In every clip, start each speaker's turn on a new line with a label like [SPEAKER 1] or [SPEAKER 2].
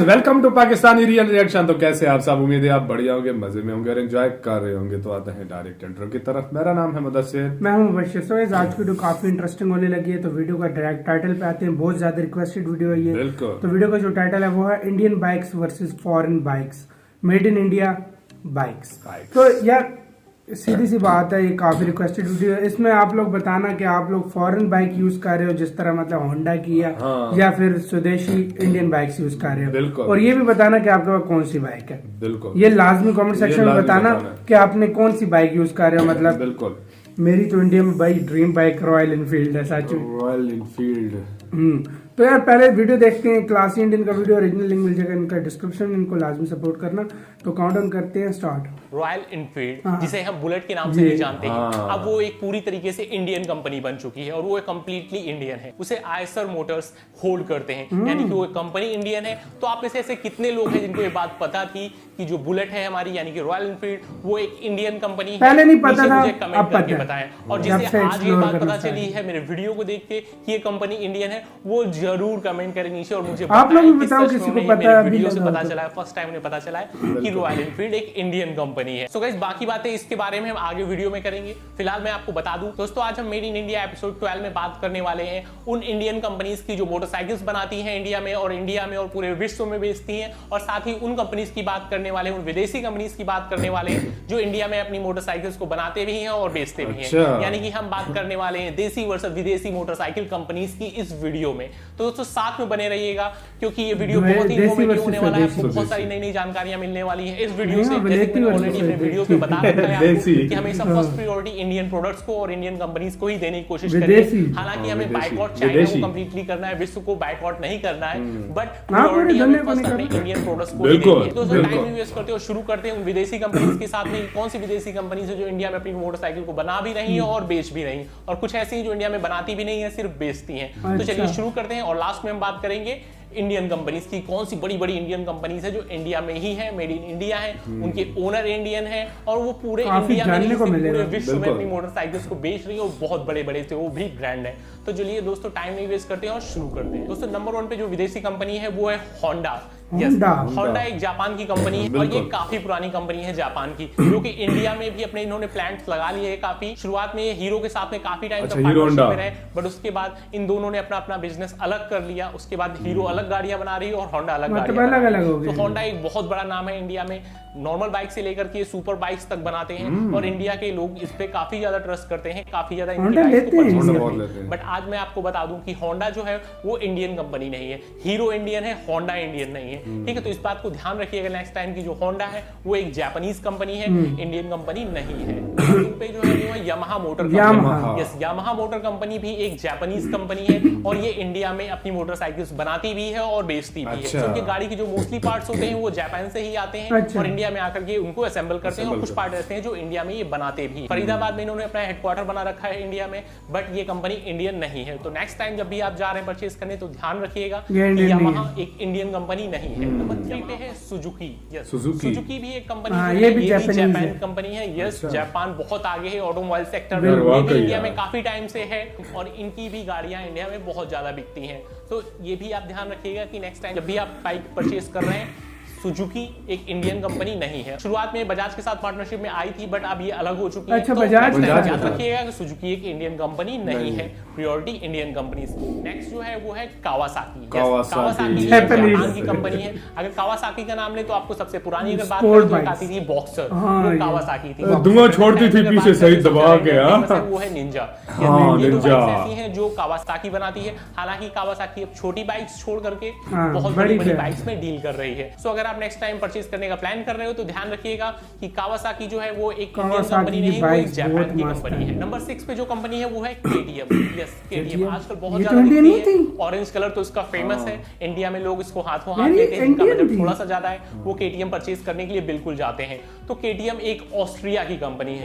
[SPEAKER 1] Guys welcome to Pakistani real reaction. तो कैसे आप सब, उम्मीद है आप बढ़िया होंगे, मजे में होंगे और एंजॉय कर रहे होंगे। तो आते हैं डायरेक्ट इंट्रो की तरफ। मेरा नाम है मुदस्सिर,
[SPEAKER 2] मैं हूं मुबश्शिर। सो आज की वीडियो काफी इंटरेस्टिंग होने लगी है, तो वीडियो का डायरेक्ट टाइटल पे आते हैं। बहुत ज्यादा रिक्वेस्टेड वीडियो है ये।
[SPEAKER 1] बिल्कुल।
[SPEAKER 2] तो वीडियो का जो टाइटल है वो है Indian bikes versus foreign bikes, made in India bikes. तो यार सीधी सी बात है, ये काफी रिक्वेस्टेड वीडियो है। इसमें आप लोग बताना कि आप लोग फॉरेन बाइक यूज कर रहे हो, जिस तरह मतलब होंडा की या फिर स्वदेशी इंडियन बाइक्स यूज कर रहे हो।
[SPEAKER 1] बिल्कुल।
[SPEAKER 2] और ये भी बताना कि आपके पास कौन सी बाइक है।
[SPEAKER 1] बिल्कुल,
[SPEAKER 2] ये लाजमी कमेंट सेक्शन में बताना कि आपने कौन सी बाइक यूज कर रहे हो। मतलब
[SPEAKER 1] बिल्कुल।
[SPEAKER 2] मेरी तो इंडिया में भाई ड्रीम बाइक रॉयल इनफील्ड है, सच में
[SPEAKER 1] रॉयल इनफील्ड।
[SPEAKER 2] तो यार पहले वीडियो देखते हैं। क्लासी इंडियन का वीडियो ओरिजिनल लिंक मिल जाएगा इनका डिस्क्रिप्शन में, इनको लाजमी सपोर्ट करना। तो काउंटडाउन करते हैं, स्टार्ट।
[SPEAKER 3] रॉयल इनफील्ड, जिसे हम बुलेट के नाम से भी जानते हैं, अब वो एक पूरी तरीके से इंडियन कंपनी बन चुकी है और वो कम्प्लीटली इंडियन है। उसे आयसर मोटर्स होल्ड करते हैं, यानी कि वो एक कंपनी इंडियन है। तो आप में से ऐसे कितने लोग हैं जिनको ये बात पता थी कि जो बुलेट है हमारी, यानी कि रॉयल इनफील्ड, वो एक इंडियन कंपनी है?
[SPEAKER 2] पहले नहीं पता था,
[SPEAKER 3] मुझे कमेंट करके बताएं। और जिसे आज ये बात पता चली है मेरे वीडियो को देख के कि ये कंपनी इंडियन है, वो जरूर कमेंट करें नीचे और मुझे
[SPEAKER 2] आप लोग भी बताओ किसी को पता है।
[SPEAKER 3] वीडियो से पता चला है, फर्स्ट टाइम उन्हें पता चला है कि रॉयल इनफील्ड एक इंडियन कंपनी है। सो गाइस बाकी बातें इसके बारे में हम आगे वीडियो में करेंगे। फिलहाल मैं आपको बता दूं दोस्तों, आज हम मेड इन इंडिया एपिसोड 12 में बात करने वाले हैं उन इंडियन कंपनीज की जो मोटरसाइकिल्स बनाती हैं इंडिया में और पूरे विश्व में बेचती हैं, और साथ ही उन कंपनीज की बात करने वाले हैं, उन विदेशी कंपनीज की बात करने वाले हैं जो इंडिया में अपनी मोटरसाइकिल्स को बनाते भी हैं और बेचते भी हैं। यानी कि हम बात करने वाले हैं देसी वर्सेस विदेशी मोटरसाइकिल कंपनीज की इस वीडियो में। तो दोस्तों साथ में बने रहिएगा, क्योंकि ये वीडियो बहुत ही इंफॉर्मेटिव होने वाला है। आपको बहुत सारी नई नई जानकारियां मिलने वाली है इस वीडियो से। जैसे कि मैंने ऑलरेडी अपने वीडियो पे बता रखा है आपको कि हमेशा फर्स्ट प्रायोरिटी इंडियन प्रोडक्ट्स को और इंडियन कंपनीज को ही देने की कोशिश करेंगे। हालांकि हमें बायकॉट चाइना को कंप्लीटली करना है, विश्व को बायकॉट नहीं करना है, बट प्रायोरिटी हमें फर्स्ट अपने इंडियन प्रोडक्ट्स को देंगे। तो टाइम वेस्ट करते हो, शुरू करते हैं उन विदेशी कंपनीज के साथ में। कौन सी विदेशी कंपनीज है जो इंडिया में अपनी मोटरसाइकिल को बना भी रही है और बेच भी रही, और कुछ ऐसी हैं जो इंडिया में बनाती भी नहीं है, सिर्फ बेचती हैं। तो चलिए शुरू करते हैं, और लास्ट में हम बात करेंगे इंडियन कंपनीज की। कौन सी बड़ी बड़ी इंडियन कंपनीज है जो इंडिया में ही है, मेड इन इंडिया है, उनके ओनर इंडियन है और वो पूरे इंडिया में पूरे विश्व में अपनी मोटरसाइकिल्स को बेच रही है, और बहुत बड़े बड़े थे, वो भी ब्रांड है। तो चलिए दोस्तों टाइम नहीं वेस्ट करते हैं और शुरू करते हैं। दोस्तों नंबर 1 पे जो विदेशी कंपनी है वो है होंडा। होंडा एक जापान की कंपनी है और ये काफी पुरानी कंपनी है जापान की, जो कि इंडिया में भी अपने इन्होंने प्लांट्स लगा लिए है काफी। शुरुआत में ये हीरो के साथ में काफी टाइम तक पार्टनरशिप में रहे, बट उसके बाद इन दोनों ने अपना अपना बिजनेस अलग कर लिया। उसके बाद हीरो अलग गाड़ियां बना रही है और होंडा अलग गाड़ियां बना रही है। तो होंडा एक बहुत बड़ा नाम है इंडिया में, नॉर्मल बाइक से लेकर के सुपर बाइक्स तक बनाते हैं और इंडिया के लोग इस पे काफी ज्यादा ट्रस्ट करते हैं, काफी ज्यादा इनकी बाइक्स को परचेज करते हैं। बट आज मैं आपको बता दूं कि होंडा जो है वो इंडियन कंपनी नहीं है। हीरो इंडियन है, होंडा इंडियन नहीं है, ठीक है? तो इस बात को ध्यान रखिएगा नेक्स्ट टाइम की जो होंडा है वो एक जापानीज कंपनी है, इंडियन कंपनी नहीं है। पे जो है वो Yamaha motor company. Yes, Yamaha motor company भी एक जापानीज कंपनी है और ये इंडिया में अपनी मोटरसाइकिल्स बनाती भी है और बेचती भी है। उनके गाड़ी के जो मोस्टली पार्ट्स होते हैं वो जापान से ही आते हैं और इंडिया में आकर के उनको असेंबल करते हैं, और कुछ पार्ट ऐसे हैं जो इंडिया में ये बनाते भी। फरीदाबाद में इन्होंने अपना हेडक्वार्टर बना रखा है इंडिया में, बट ये कंपनी इंडियन नहीं है। तो नेक्स्ट टाइम जब भी आप जा रहे हैं परचेज करने तो ध्यान रखिएगा यामाहा एक इंडियन कंपनी नहीं है। नंबर 3 पे है सुजुकी। यस, सुजुकी भी एक कंपनी है, ये भी जापान कंपनी है। यस, जापान बहुत आगे है ऑटोमोबाइल सेक्टर में, ये भी इंडिया में काफी टाइम से है और इनकी भी गाड़ियां इंडिया में बहुत ज्यादा बिकती हैं। तो ये भी आप ध्यान रखिएगा कि नेक्स्ट टाइम जब भी आप बाइक परचेज कर रहे हैं, सुजुकी एक इंडियन कंपनी नहीं है। शुरुआत में बजाज के साथ पार्टनरशिप में आई थी, बट अब ये अलग हो चुकी है।
[SPEAKER 2] अच्छा,
[SPEAKER 3] तो
[SPEAKER 2] बजाज
[SPEAKER 3] याद रखिएगा कि सुजुकी एक इंडियन कंपनी नहीं है, प्रायोरिटी इंडियन कंपनीज। नेक्स्ट जो है वो है कावासाकी। कावासाकी जापान की कंपनी है। अगर कावासाकी का नाम ले तो आपको सबसे पुरानी अगर बात करें तो आती थी बॉक्सर, वो कावासाकी थी।
[SPEAKER 1] धुआं छोड़ती थी पीछे सही दबा के,
[SPEAKER 3] वो है निंजा। ऐसी हैं जो कावासाकी बनाती है। हालांकि कावासाकी अब छोटी बाइक्स छोड़ करके बहुत बड़ी बड़ी बाइक्स में डील कर रही है। सो अगर आप नेक्स्ट टाइम परचेज करने का प्लान कर रहे हो तो ध्यान रखिएगा कि कावासाकी जो है वो एक इंडियन कंपनी नहीं, वो एक जापान की कंपनी है। नंबर 6 पे जो कंपनी है वो है केटीएम। यस, केटीएम आजकल बहुत ज्यादा बिकती है। ऑरेंज कलर तो इसका फेमस है, इंडिया में लोग इसको हाथों हाथ लेते हैं, इनका बजट थोड़ा सा ज्यादा है, वो केटीएम परचेज करने के लिए बिल्कुल जाते हैं। तो केटीएम एक ऑस्ट्रिया की कंपनी है।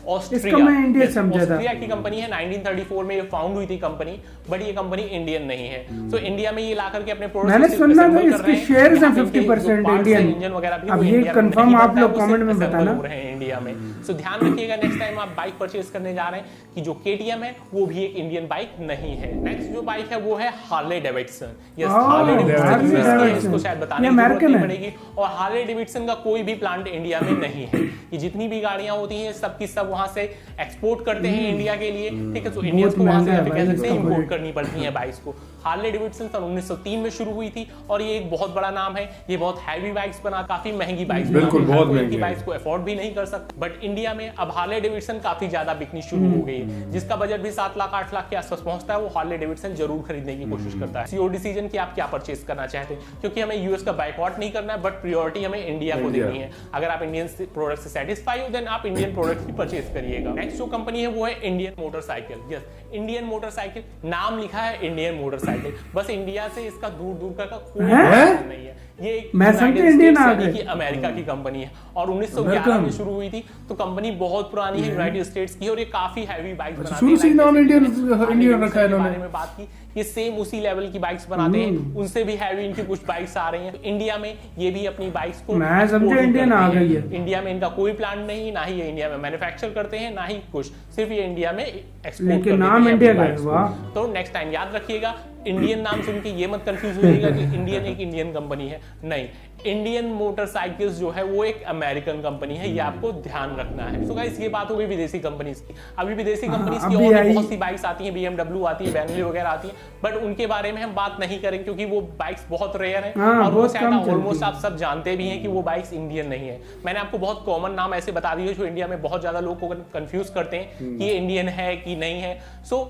[SPEAKER 3] ऑस्ट्रिया की कंपनी है, 1934 में ये फाउंड हुई थी कंपनी, बट ये कंपनी इंडियन नहीं है। तो इंडिया में ये ला करके अपने प्रोडक्ट्स
[SPEAKER 2] 50% इंडियन।
[SPEAKER 3] इंजन वगैरह भी
[SPEAKER 2] अब ये कंफर्म आप लोग कमेंट में बताना
[SPEAKER 3] इंडिया में। सो ध्यान रखिएगा नेक्स्ट टाइम आप बाइक परचेज करने जा रहे हैं कि जो KTM है वो भी एक इंडियन बाइक नहीं है। नेक्स्ट जो बाइक है वो है Harley Davidson. Yes, Harley Davidson, इसको शायद बताने की जरूरत नहीं पड़ेगी। और हार्ले डेविडसन का कोई भी प्लांट इंडिया में नहीं है। ये जितनी भी गाड़ियां होती हैं सब की सब वहां से एक्सपोर्ट करते हैं इंडिया के लिए, ठीक है। तो इंडियंस को वहां से इंपोर्ट करनी पड़ती है बाइक्स को। हार्ले डेविडसन सन 1903 में शुरू हुई थी और ये एक बहुत बड़ा नाम है। ये बहुत हैवी बाइक्स बना, काफी महंगी बाइक्स,
[SPEAKER 1] बिल्कुल बहुत महंगी
[SPEAKER 3] बाइक्स को अफोर्ड भी नहीं कर सकते। बट इंडिया में अब हार्ले डेविडसन काफी ज्यादा बिकनी शुरू हो गई है। जिसका बजट भी 7 लाख 8 लाख के आसपास पहुंचता है वो हार्ले डेविडसन जरूर खरीदने की कोशिश करता है। योर डिसीजन कि आप क्या परचेज करना चाहते हैं, क्योंकि हमें यूएस का बाइकआउट नहीं करना है, बट प्रायोरिटी हमें इंडिया को देनी है। अगर आप इंडियन प्रोडक्ट से सेटिस्फाई हो देन आप इंडियन प्रोडक्ट ही परचेज करिएगा। नेक्स्ट जो कंपनी है वो है Indian motorcycle. Yes, Indian motorcycle, नाम लिखा है इंडियन मोटरसाइकिल, बस इंडिया से इसका दूर दूर का कोई नहीं है। ये एक अमेरिका की कंपनी है और 1911 में शुरू हुई थी। तो कंपनी बहुत पुरानी है, यूनाइटेड स्टेट्स की, और ये काफी हैवी बाइक्स बनाते हैं।
[SPEAKER 1] शुरू से नाम इंडियन रखा है इन्होंने।
[SPEAKER 3] में बात की, ये सेम उसी लेवल की बाइक्स बनाते हैं, उनसे भी हैवी इनकी कुछ बाइक्स आ रही हैं। तो इंडिया में ये भी अपनी बाइक्स को,
[SPEAKER 2] मैं समझे इंडियन आ गई है।
[SPEAKER 3] इंडिया में इनका कोई प्लांट नहीं, ना ही ये इंडिया में मैन्युफैक्चर करते हैं, ना ही कुछ, सिर्फ ये इंडिया में एक्सपोर्ट करते हैं।
[SPEAKER 2] नाम इंडिया का है, वाह।
[SPEAKER 3] तो नेक्स्ट टाइम याद रखिएगा, इंडियन नाम सुन के ये मत कंफ्यूज होइएगा कि इंडियन एक इंडियन कंपनी है, नहीं। इंडियन मोटरसाइकिल्स जो है वो एक अमेरिकन कंपनी है, ये आपको ध्यान रखना है। सो गाइस, ये बात हो गई विदेशी कंपनीज की। अभी विदेशी कंपनीज की और बहुत सी बाइक्स आती हैं, BMW आती है, बेंटली वगैरह आती है, बट उनके बारे में हम बात नहीं करेंगे क्योंकि वो बाइक्स बहुत रेयर है और वो शायद ऑलमोस्ट आप सब जानते भी हैं कि वो बाइक्स इंडियन नहीं है। मैंने आपको बहुत कॉमन नाम ऐसे बता दिए जो इंडिया में बहुत ज्यादा लोग को कंफ्यूज करते हैं कि ये इंडियन है कि नहीं है। सो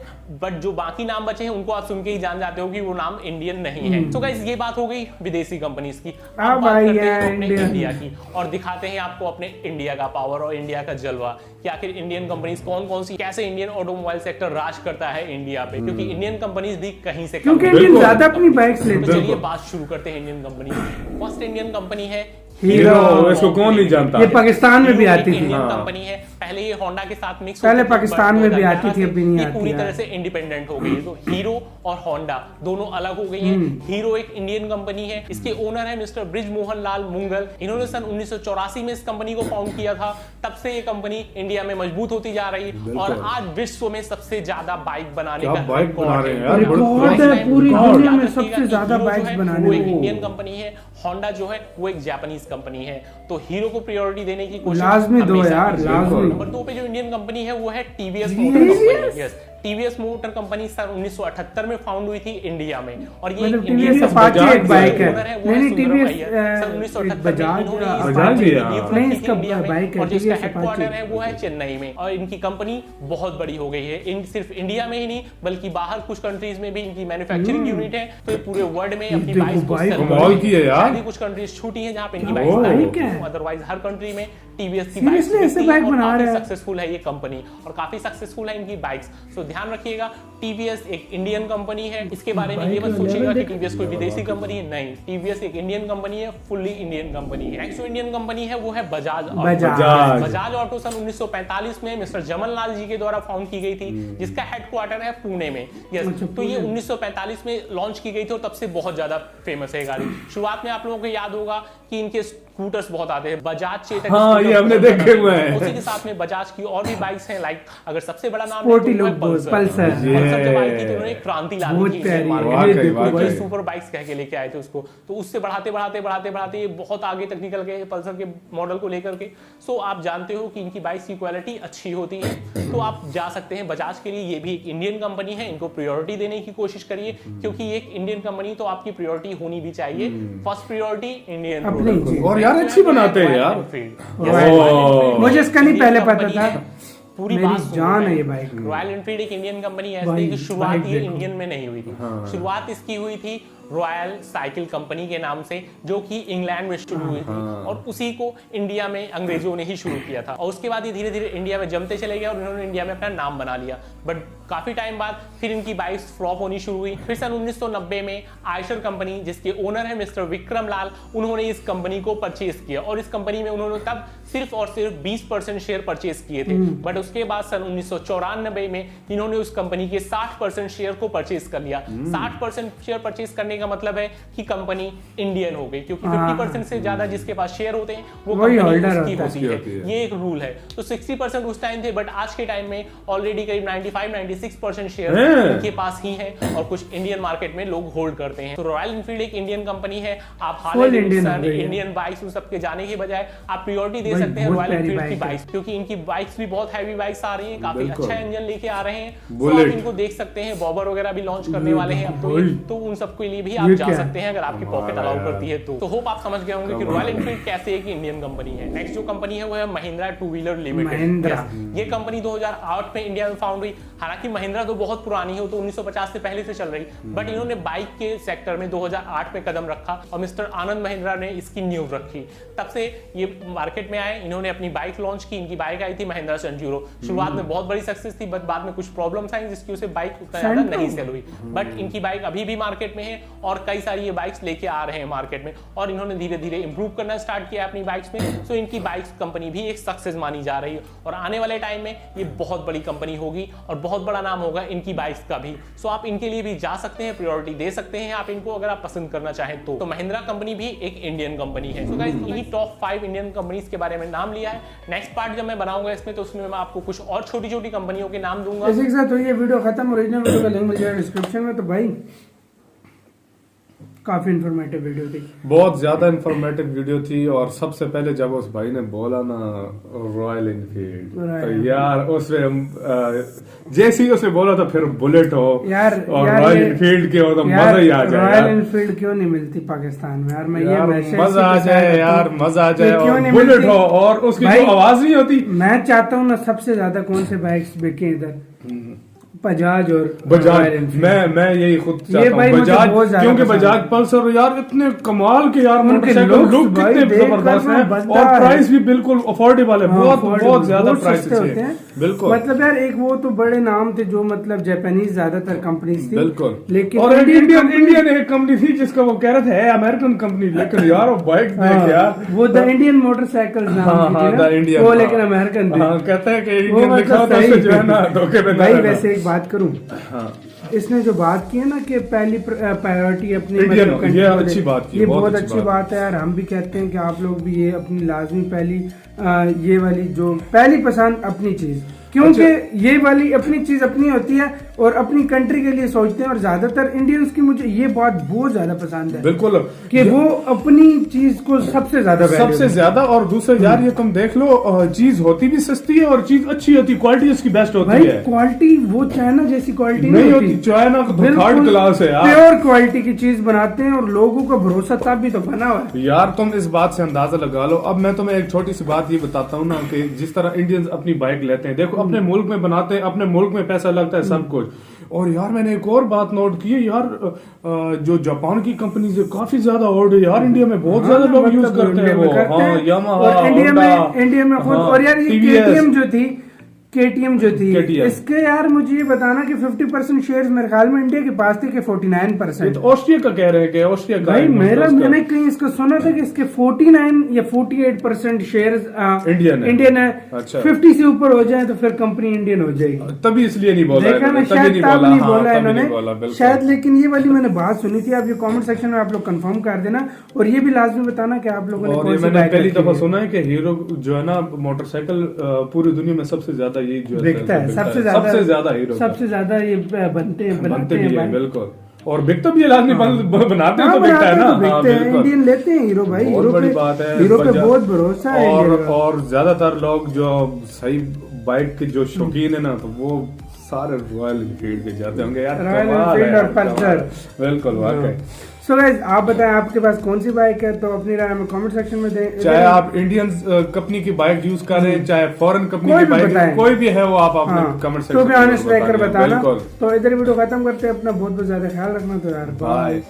[SPEAKER 3] बट जो बाकी नाम बचे हैं उनको आप सुन के ही जान जाते हो कि वो नाम इंडियन नहीं है। सो गाइस, ये बात हो गई विदेशी कंपनीज की। अब बात करते हैं अपने इंडिया की और दिखाते हैं आपको अपने इंडिया का पावर और इंडिया का जलवा कि आखिर इंडियन कंपनीज कौन कौन सी, कैसे इंडियन ऑटोमोबाइल सेक्टर राज करता है इंडिया पे, क्योंकि इंडियन कंपनीज भी कहीं से
[SPEAKER 2] क्योंकि इंडियन ज्यादा अपनी बाइक्स लेते हैं।
[SPEAKER 3] तो चलिए बात शुरू करते हैं Indian company. First Indian company है
[SPEAKER 1] हीरो। इसको कौन नहीं जानता,
[SPEAKER 2] ये पाकिस्तान में भी आती थी।
[SPEAKER 3] इंडियन कंपनी है, पहले ये होंडा के साथ मिक्स,
[SPEAKER 2] पहले पाकिस्तान में भी आती थी, अभी नहीं आती।
[SPEAKER 3] पूरी तरह से इंडिपेंडेंट हो गई है। तो हीरो और होंडा दोनों अलग हो गई हैं। हीरो एक इंडियन कंपनी है, इसके ओनर है मिस्टर ब्रिज मोहन लाल मुंगल। इन्होंने सन 1984 में इस कंपनी को फाउंड किया था। तब से ये कंपनी इंडिया में मजबूत होती जा रही है और आज विश्व में सबसे ज्यादा बाइक बनाने का
[SPEAKER 1] बाइक बना रहे हैं
[SPEAKER 2] रिकॉर्ड है, पूरी दुनिया में सबसे ज्यादा बाइक्स बनाने
[SPEAKER 3] वो एक इंडियन कंपनी है। होंडा जो है वो एक जापानीज कंपनी है। तो हीरो को प्रायोरिटी देने की कोशिश
[SPEAKER 2] लाजमी दो यार, लाजमी।
[SPEAKER 3] नंबर 2 पे जो इंडियन कंपनी है वो है TVS motor company. Yes, TVS motor company सन 1978 में फाउंड हुई थी इंडिया में और ये
[SPEAKER 2] टीवीएस अपाचे एक बाइक है। नहीं, टीवीएस
[SPEAKER 3] सन 1978
[SPEAKER 2] बजाज
[SPEAKER 3] नहीं,
[SPEAKER 2] इसका बाइक है।
[SPEAKER 3] और जिसका हेडक्वार्टर है वो है चेन्नई में और इनकी कंपनी बहुत बड़ी हो गई है। सिर्फ इंडिया में ही नहीं बल्कि बाहर कुछ कंट्रीज में भी इनकी मैन्युफैक्चरिंग यूनिट है। तो ये पूरे वर्ल्ड में अपनी बाइक्स को सेल
[SPEAKER 1] कमाल की है यार।
[SPEAKER 3] कुछ कंट्रीज छूटी हैं जहां पे इनकी बाइक्स, अदरवाइज हर कंट्री में टीवीएस की बाइक्स बना रहे हैं। सक्सेसफुल है ये कंपनी और काफी सक्सेसफुल है इनकी बाइक्स। सो ध्यान रखिएगा, टीवीएस एक इंडियन कंपनी है। इसके बारे में ये मत सोचिएगा कि टीवीएस कोई विदेशी कंपनी है, नहीं। टीवीएस एक इंडियन कंपनी है, फुल्ली इंडियन कंपनी है। नेक्स्ट इंडियन कंपनी है वो है बजाज ऑटो। सन 1945 में मिस्टर जमन लाल जी के द्वारा फाउंड की गई थी, जिसका हेडक्वार्टर है पुणे में। यस, तो ये 1945 में लॉन्च की गई थी और तब से बहुत ज्यादा फेमस है गाड़ी। शुरुआत में आप लोगों को याद होगा कि इनके स्कूटर्स बहुत आते हैं, बजाज चेतक,
[SPEAKER 1] हाँ, ये हमने देखे हुए हैं।
[SPEAKER 3] उसी के साथ में बजाज की और भी बाइक्स हैं, लाइक अगर सबसे बड़ा नाम
[SPEAKER 2] पल्सर
[SPEAKER 3] जब आई थी तो उन्होंने क्रांति ला दी थी, सुपर बाइक्स कह के लेके आए थे उसको। तो उससे बढ़ाते ये बहुत आगे तक निकल गए पल्सर के मॉडल को लेकर के। सो आप जानते हो कि इनकी बाइक्स की क्वालिटी अच्छी होती है, तो आप जा सकते हैं बजाज के लिए। ये भी एक इंडियन कंपनी है, इनको प्रायोरिटी देने की कोशिश करिए क्योंकि एक इंडियन कंपनी तो आपकी प्रायोरिटी होनी भी चाहिए। First priority Indian.
[SPEAKER 1] और यार अच्छी बनाते हैं यार,
[SPEAKER 2] मुझे इसका नहीं पहले पता था।
[SPEAKER 3] पूरी बात
[SPEAKER 2] जान है ये बाइक।
[SPEAKER 3] रॉयल एनफील्ड एक इंडियन कंपनी है कि शुरुआत ये इंडियन में नहीं हुई थी। शुरुआत इसकी हुई थी रॉयल साइकिल कंपनी के नाम से, जो कि इंग्लैंड में शुरू हुई थी और उसी को इंडिया में अंग्रेजों ने ही शुरू किया था। और उसके बाद ये धीरे धीरे इंडिया में जमते चले गए और इन्होंने इंडिया में अपना नाम बना लिया। बट काफी टाइम बाद फिर इनकी बाइक्स फ्लॉप होनी शुरू हुई। फिर सन 1990 में आयशर कंपनी, जिसके ओनर है मिस्टर विक्रम लाल, उन्होंने इस कंपनी को परचेज किया और इस कंपनी में उन्होंने तब सिर्फ और सिर्फ 20% शेयर परचेज किए थे। बट उसके बाद सन 1994 में इन्होंने उस कंपनी के 60% शेयर को परचेज कर लिया। 60% शेयर परचेज करने का मतलब है कि कंपनी इंडियन हो गई, क्योंकि
[SPEAKER 2] हाँ।
[SPEAKER 3] 50% से ज्यादा जिसके पास शेयर होते हैं वो
[SPEAKER 2] वही
[SPEAKER 3] कंपनी
[SPEAKER 2] holder
[SPEAKER 3] उसकी
[SPEAKER 2] होता
[SPEAKER 3] होती है। ये एक रूल है। तो 60% उस टाइम थे, बट आज के टाइम में ऑलरेडी करीब 95-96% शेयर उनके पास ही है और कुछ इंडियन मार्केट में लोग होल्ड करते हैं। तो रॉयल एनफील्ड एक इंडियन कंपनी है। आप हार्ले इंडियन बाइक्स उन सबके जाने के बजाय आप प्रायोरिटी दे सकते हैं रॉयल एनफील्ड की बाइक्स, क्योंकि इनकी बाइक्स भी बहुत हैवी बाइक्स आ रही हैं, काफी अच्छा इंजन लेके आ रहे हैं। तो आप इनको देख सकते हैं। बॉबर वगैरह भी लॉन्च करने वाले हैं अब तो उन सबके लिए भी आप जा सकते हैं अगर आपकी पॉकेट अलाउ करती है तो होप आप समझ गए होंगे कि रॉयल एनफील्ड कैसे एक इंडियन कंपनी है। नेक्स्ट जो कंपनी है वो है महिंद्रा टू व्हीलर लिमिटेड। ये कंपनी 2008 में इंडिया में फाउंड हुई। हालांकि महिंद्रा तो बहुत पुरानी है, तो 1950 से पहले से चल रही, बट इन्होंने बाइक के सेक्टर में 2008 में कदम रखा और मिस्टर आनंद महिंद्रा ने इसकी नींव रखी। तब से ये मार्केट में आए, इन्होंने अपनी बाइक लॉन्च की। इनकी बाइक आई थी महिंद्रा सेंट्यूरो। शुरुआत में बहुत बड़ी सक्सेस थी, बट बाद में कुछ प्रॉब्लम्स आई जिसकी वजह से बाइक उतना ज्यादा नहीं सेल हुई। बट इनकी बाइक अभी भी मार्केट में है और कई सारी ये बाइक्स लेके आ रहे हैं मार्केट में, और इन्होंने धीरे धीरे इंप्रूव करना स्टार्ट किया अपनी बाइक्स में। सो इनकी बाइक्स कंपनी भी एक सक्सेस मानी जा रही है और आने वाले टाइम में ये बहुत बड़ी कंपनी होगी और बहुत बड़ा नाम होगा इनकी बाइक्स का भी। सो आप इनके लिए भी जा सकते हैं, प्रायोरिटी दे सकते हैं आप इनको अगर आप पसंद करना चाहें तो महिंद्रा कंपनी भी एक इंडियन कंपनी है। सो गाइस, इन्हीं टॉप 5 इंडियन कंपनीज के बारे में नाम लिया है। नेक्स्ट पार्ट जब मैं बनाऊंगा इसमें तो उसमें मैं आपको कुछ और छोटी छोटी कंपनियों के नाम दूंगा।
[SPEAKER 2] इसी के साथ ये वीडियो खत्म। ओरिजिनल वीडियो का लिंक मिल जाएगा डिस्क्रिप्शन में। तो भाई काफी इंफॉर्मेटिव वीडियो थी,
[SPEAKER 1] बहुत ज्यादा इंफॉर्मेटिव वीडियो थी। और सबसे पहले जब उस भाई ने बोला ना रॉयल एनफील्ड, तो यार उसमें जैसे ही उसने बोला था फिर बुलेट हो
[SPEAKER 2] यार,
[SPEAKER 1] और रॉयल एनफील्ड के हो तो मजा ही आ जाए।
[SPEAKER 2] रॉयल एनफील्ड क्यों नहीं मिलती पाकिस्तान में यार? मैं ये मैसेज
[SPEAKER 1] मजा आ जाए यार, मजा आ जाए। और बुलेट हो और उसकी जो आवाज नहीं होती।
[SPEAKER 2] मैं चाहता हूँ ना सबसे ज्यादा कौन से बाइक्स बिके इधर, बजाज और
[SPEAKER 1] बजाज। मैं यही खुद चाहता हूं बजाज, क्योंकि बजाज पल्सर यार इतने कमाल के यार मोटरसाइकिल लुक कितने जबरदस्त हैं और प्राइस भी बिल्कुल अफोर्डेबल है। बहुत ज्यादा प्राइस होते हैं बिल्कुल।
[SPEAKER 2] मतलब यार एक वो तो बड़े नाम थे जो मतलब जापानीज ज्यादातर कंपनीज थी
[SPEAKER 1] बिल्कुल,
[SPEAKER 2] लेकिन
[SPEAKER 1] और इंडियन एक कंपनी थी जिसका वो कह रहे थे अमेरिकन कंपनी, लेकिन यार वो बाइक देख यार
[SPEAKER 2] वो द इंडियन मोटरसाइकिल वो लेकिन अमेरिकन थी।
[SPEAKER 1] कहते हैं कि इंडियन लिखा होता है जो है ना धोखे में।
[SPEAKER 2] भाई वैसे एक बात करूं, इसने जो बात की है ना कि पहली प्रायोरिटी अपनी
[SPEAKER 1] ये अच्छी बात की,
[SPEAKER 2] ये बहुत अच्छी बात है यार। हम भी कहते हैं कि आप लोग भी ये अपनी लाजमी पहली ये वाली जो पहली पसंद अपनी चीज, क्योंकि ये वाली अपनी चीज अपनी होती है और अपनी कंट्री के लिए सोचते हैं। और ज्यादातर इंडियंस की मुझे ये बात बहुत ज्यादा पसंद है
[SPEAKER 1] बिल्कुल
[SPEAKER 2] कि वो अपनी चीज को सबसे ज्यादा
[SPEAKER 1] और दूसरे यार ये तुम देख लो चीज होती भी सस्ती है और चीज अच्छी होती है, क्वालिटी उसकी बेस्ट होती है।
[SPEAKER 2] क्वालिटी वो चाइना जैसी क्वालिटी नहीं होती,
[SPEAKER 1] चाइना थर्ड क्लास है यार,
[SPEAKER 2] प्योर क्वालिटी की चीज बनाते हैं और लोगों का भरोसा तब भी तो बना हुआ है
[SPEAKER 1] यार। तुम इस बात से अंदाजा लगा लो। अब मैं तुम्हें एक छोटी सी बात ये बताता हूँ ना कि जिस तरह इंडियंस अपनी बाइक लेते हैं, देखो अपने मुल्क में बनाते हैं, अपने मुल्क में पैसा लगता है सब कुछ। और यार मैंने एक और बात नोट की है यार, जो जापान की कंपनी से काफी ज्यादा ऑर्डर यार इंडिया में बहुत ज्यादा लोग यूज करते हैं वो। यामाहा,
[SPEAKER 2] इंडिया में खुद। और यार ये KTM जो थी इसके यार मुझे ये बताना कि 50% शेयर्स मेरे ख्याल में इंडिया के पास थे कि 49%।
[SPEAKER 1] ऑस्ट्रिया का कह रहे हैं कि ऑस्ट्रिया का
[SPEAKER 2] भाई मैंने कहीं इसको सुना था कि इसके 49 या 48% शेयर्स इंडियन है।
[SPEAKER 1] अच्छा।
[SPEAKER 2] 50 से ऊपर हो जाए तो फिर कंपनी इंडियन हो जाएगी।
[SPEAKER 1] तभी इसलिए नहीं बोला
[SPEAKER 2] शायद नहीं बोला इन्होंने शायद, लेकिन ये वाली मैंने बात सुनी थी। आप ये कमेंट सेक्शन में आप लोग कंफर्म कर देना और ये भी लाजमी बताना कि आप लोगों ने
[SPEAKER 1] मैंने पहली दफा सुना है कि हीरो जो है ना मोटरसाइकिल पूरी दुनिया में सबसे ज्यादा ये जो
[SPEAKER 2] बिकता है, सबसे ज्यादा हीरो, सबसे ज्यादा ये बनाते हैं
[SPEAKER 1] बिल्कुल। और बिकता भी लाजमी बनाते हैं तो बिकता है ना।
[SPEAKER 2] इंडियन लेते हैं हीरो भाई,
[SPEAKER 1] बहुत बड़ी बात है,
[SPEAKER 2] हीरो पे बहुत भरोसा है।
[SPEAKER 1] और ज्यादातर लोग जो सही बाइक के जो शौकीन है ना तो वो सारे रॉयल एनफील्ड के जाते होंगे यार,
[SPEAKER 2] रॉयल एनफील्ड और पल्सर
[SPEAKER 1] बिल्कुल वाकई।
[SPEAKER 2] सो गाइस आप बताएं आपके पास कौन सी बाइक है, तो अपनी राय हमें कमेंट सेक्शन में दें।
[SPEAKER 1] चाहे आप इंडियन कंपनी की बाइक यूज कर रहे हैं, चाहे फॉरेन कंपनी की बाइक, कोई भी है वो आप अपने कमेंट सेक्शन में
[SPEAKER 2] बताना। तो इधर वीडियो खत्म करते हैं। अपना बहुत बहुत ज्यादा ख्याल रखना। तो यार बाय।